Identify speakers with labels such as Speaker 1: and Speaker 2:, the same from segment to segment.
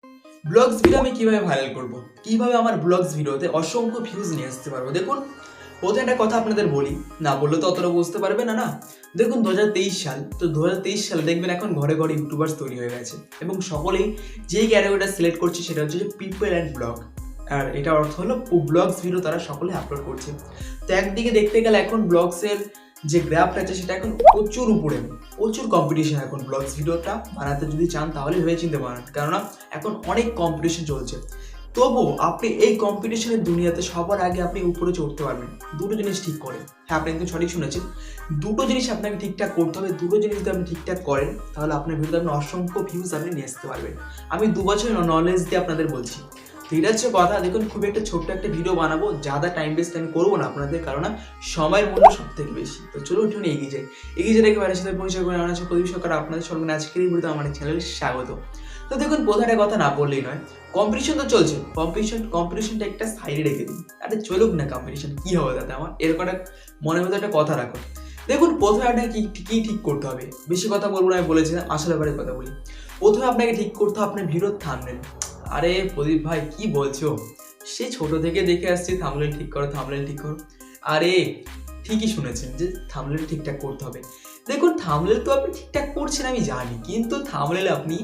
Speaker 1: Blogs video আমি কিভাবে viral করব, কিভাবে আমার ব্লগস ভিডিওতে অসংখ্য ভিউজ নিয়ে আসতে পারবো। দেখুন, প্রথমে একটা কথা আপনাদের বলি, না বললে তো অতটা বুঝতে পারবে না। দেখুন 2023 সাল, তো 2023 সালে দেখবেন এখন ঘরে ঘরে ইউটিউবার্স তৈরি হয়ে গেছে এবং সকলেই যেই ক্যাটাগরিটা সিলেক্ট করছে সেটা হচ্ছে যে পিপল অ্যান্ড ব্লগ। আর এটা অর্থ হলো ব্লগস ভিডিও তারা সকলে আপলোড করছে। তো একদিকে দেখতে গেলে এখন ব্লগসের যে গ্রাফটা আছে সেটা এখন প্রচুর উপরে, প্রচুর কম্পিটিশন এখন ব্লগস ভিডিওটা বানাতে যদি চান তাহলে ভেবে চিনতে পারেন, কেননা এখন অনেক কম্পিটিশন চলছে। তবু আপনি এই কম্পিটিশনের দুনিয়াতে সবার আগে আপনি উপরে চড়তে পারবেন দুটো জিনিস ঠিক করে। হ্যাঁ, আপনি একদম সঠিক শুনেছেন, দুটো জিনিস আপনাকে ঠিকঠাক করতে হবে। দুটো জিনিস যদি আপনি ঠিকঠাক করেন তাহলে আপনার ভিডিওতে আপনি অসংখ্য ভিউজ আপনি নিয়ে আসতে পারবেন। আমি 2 বছর নলেজ দিয়ে আপনাদের বলছি। তো এটা হচ্ছে কথা। দেখুন, খুব একটা ছোট্ট একটা ভিডিও বানাবো, যাদা টাইম ওয়েস্ট আমি করবো না আপনাদের, কারণ সময়ের মূল্য সব থেকে বেশি। তো চলুন একটু এগিয়ে যাই। এগিয়ে যেতে একেবারে সাথে পরিচয় করে আমার প্রদীপ সরকার, আপনাদের সঙ্গে আজকের এই ভিডিওতে আমার চ্যানেলে স্বাগত। তো দেখুন, প্রধান কথা না বললেই নয়, কম্পিটিশন তো চলছে। কম্পিটিশনটা একটা সাইডে রেখে দিন। আরে চলুক না কম্পিটিশন, কি হবে তাতে আমার, এরকম একটা মনের মধ্যে একটা কথা রাখো। দেখুন, প্রথমে আপনাকে কি ঠিক করতে হবে, বেশি কথা বলবো না, আমি বলেছিলাম আসল ব্যাপারে কথা বলি। প্রথমে আপনাকে ঠিক করতে হবে আপনার ভিডিওর থাম্বনেল। আরে প্রদীপ ভাই কি বলছো, সে ছোট থেকে দেখে আসছি থাম্বনেল ঠিক করো, থাম্বনেল ঠিক করো। আরে ঠিকই শুনেছেন যে থাম্বনেল ঠিকঠাক করতে হবে। দেখুন, থাম্বনেল তো আপনি ঠিকঠাক করছেন আমি জানি, কিন্তু থাম্বনেলে আপনি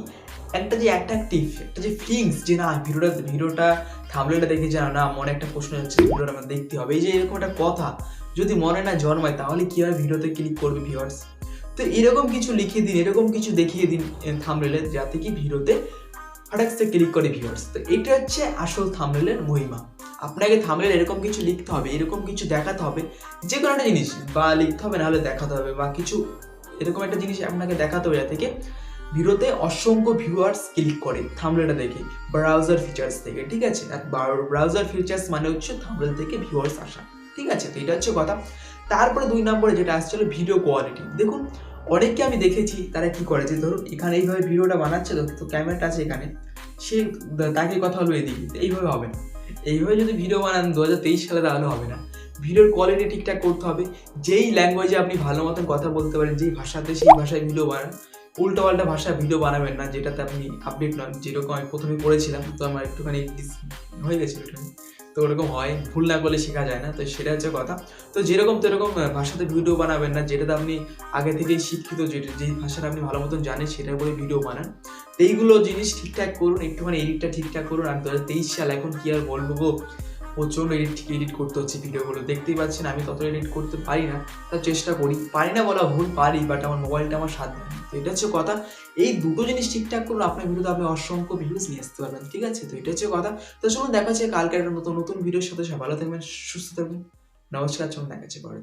Speaker 1: একটা যে অ্যাট্রাকটিভ, একটা যে ফিলিংস, যে না ভিডিওটা থাম্বনেলটা দেখে যা না মনে একটা প্রশ্ন হচ্ছে ভিডিওটা আমার দেখতে হবে, এই যে এরকম একটা কথা যদি মনে না জন্মায় তাহলে কি হয়, ভিডিওতে ক্লিক করবে ভিউয়ার্স। তো এরকম কিছু লিখে দিন, এরকম কিছু দেখিয়ে দিন থাম্বনেলে, যাতে কি ভিডিওতে হঠাৎ ক্লিক করে ভিউয়ার্স। তো এটা হচ্ছে আসল থাম্বনেলের মহিমা। আপনাকে থাম্বনেল এরকম কিছু লিখতে হবে, এরকম কিছু দেখাতে হবে, যে কোনো একটা জিনিস বা লিখতে হবে, নাহলে দেখাতে হবে, বা কিছু এরকম একটা জিনিস আপনাকে দেখাতে হবে যাতে ভিডিওতে অসংখ্য ভিউয়ার্স ক্লিক করে থাম্বনেলটা দেখে, ব্রাউজার ফিচার্স থেকে। ঠিক আছে, আর ব্রাউজার ফিচার্স মানে হচ্ছে থাম্বনেল থেকে ভিউয়ার্স আসা। ঠিক আছে, তো এটা হচ্ছে কথা। তারপরে 2 নম্বরে যেটা আসছে হলো ভিডিও কোয়ালিটি। দেখুন, অনেককে আমি দেখেছি তারা কি করে, যে ধরুন এখানে এইভাবে ভিডিওটা বানাচ্ছে, তো ক্যামেরাটা আছে এখানে, সে তাকে কথা হলো এদিকে, এইভাবে হবে না। এইভাবে যদি ভিডিও বানান 2023 সালে তাহলে হবে না। ভিডিওর কোয়ালিটি ঠিকঠাক করতে হবে। যেই ল্যাঙ্গুয়েজে আপনি ভালো মতন কথা বলতে পারেন, যেই ভাষাতে, সেই ভাষায় ভিডিও বানান। উল্টোপাল্টা ভাষায় ভিডিও বানাবেন না যেটাতে আপনি আপডেট নন। যেরকম আমি প্রথমে করেছিলাম, তো আমার একটুখানি হয়ে গেছিল ওটা, তো ওরকম হয়, ভুল না করলে শেখা যায় না, তো সেটা হচ্ছে কথা। তো যেরকম তেরকম ভাষাতে ভিডিও বানাবেন না, যেটাতে আপনি আগে থেকেই শিক্ষিত, যেই ভাষাটা আপনি ভালো মতন জানেন সেটা বলে ভিডিও বানান। তো এইগুলো জিনিস ঠিকঠাক করুন, একটুখানি এডিটটা ঠিকঠাক করুন। আর 2023 সাল, এখন কি আর বলবো গো, প্রচণ্ড এডিট করতে হচ্ছে ভিডিওগুলো, দেখতেই পাচ্ছেন আমি তত এডিট করতে পারি না, তার চেষ্টা করি। পারি না বলা ভুল, পারি, বাট আমার মোবাইলটা আমার সাথে নেই। তো এটা হচ্ছে কথা। এই দুটো জিনিস ঠিকঠাক করুন, আপনার ভিডিওতে আপনি অসংখ্য ভিউজ নিয়ে আসতে পারবেন। ঠিক আছে, তো এটা হচ্ছে কথা। তো চলুন দেখা যাচ্ছে কালকে একটা নতুন ভিডিওর সাথে। সব ভালো থাকবেন, সুস্থ থাকবেন। নমস্কার, চলুন দেখা যাচ্ছে পরে।